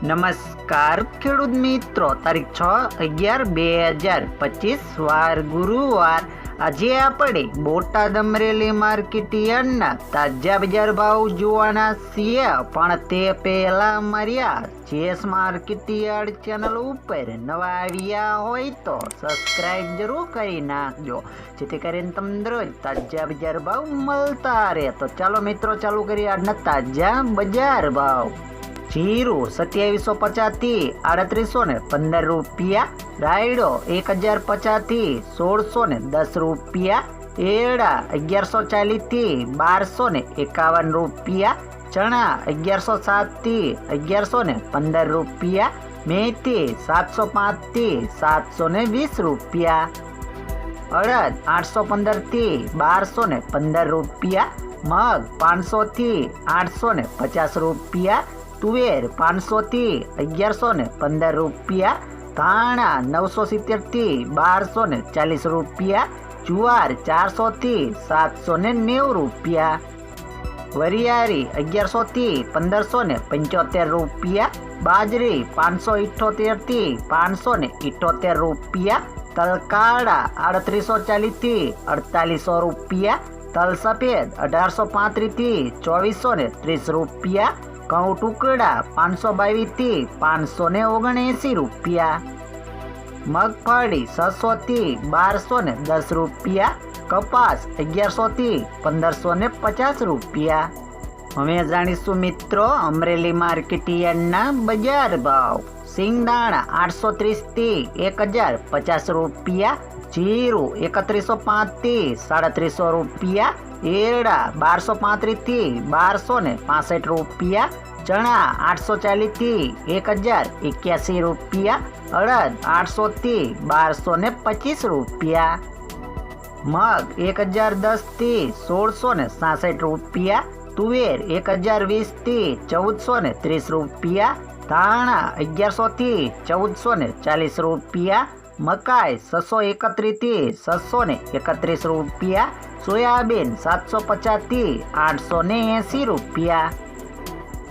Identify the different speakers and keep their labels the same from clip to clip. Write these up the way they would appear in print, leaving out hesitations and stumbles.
Speaker 1: નમસ્કાર ખેડૂત મિત્રો, તારીખ 6/11/2025 વાર ગુરુવાર। આજે આપણે બોટાદ અમરેલી માર્કેટ યાર્ડના તાજા બજાર ભાવ જોવાના છીએ, પણ તે પહેલા અમારી જેએસ માર્કેટ યાર્ડ ચેનલ ઉપર નવા આવ્યા હોય તો સબસ્ક્રાઇબ જરૂર કરી નાખજો, જેથી કરીને તમને રોજ તાજા બજાર ભાવ મળતા રહે। તો ચાલો મિત્રો ચાલુ કરીએ આજના તાજા બજાર ભાવ। जीरु 2750 थी 3815 रुपया, रायडो 1050 थी 1610 रुपया, एड़ा 1140 थी 1251 रुपया, चना 1107 थी 1115 रुपया, मेथी 705 थी 720 रुपया, अड़द 815 थी 1215 रुपया, मग 500 थी 850 रुपया, तुवेर 500 थी 1115 रुपया, धाणा 970 थी 1240 रुपया, जुआर 400 थी 790 रुपया, वरियारी 1100 थी 1575 रुपया, बाजरी 578 थी 578 रुपया, तल काड़ा 3840 थी 4800 रुपया, तल सफेद 1835 थी 2430 रुपया, घऊं टुकड़ा 522 थी 579 रुपया, मगफड़ी 600 थी 1210 रुपया, कपास 1100 थी 1550 रुपया। हमें जाणीशु मित्रों अमरेली मार्केट यार्डना बजार भाव। सींगदाणा 830 थी 1050 रुपया, जीरु 3105 थी 3700 रुपया, एरड़ा 1235 थी 1265 रुपया, चना 840 थी 1081 रुपया, अड़द 800 थी 1225 रुपया, मग 1010 थी 1667 रुपया, तुवेर 1020 थी 1430 रुपया, धाणा 1100 थी 1440 रुपया, मकाई 631 थी 631 रुपया, सोयाबीन 750 थी 880 रुपया,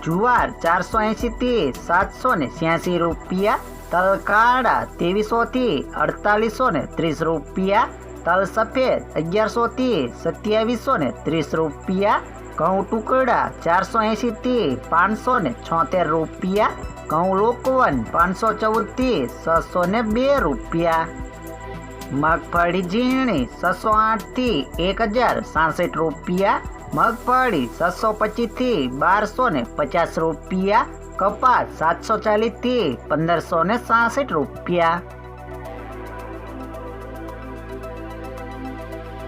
Speaker 1: जुआर 480 थी 786 रुपया, तल काड़ा 2300 थी 4830 रुपया, तल सफेद 1100 थी 2730 रुपया, घऊं टुकड़ा 480 थी 576 रुपया, घऊं लोकवन 514 थी 602 रुपया, मगफड़ी झीणी 608 थी 1066 रुपया, मगफड़ी 625 थी 1250 रुपया, कपास 740 थी 1567 रुपया।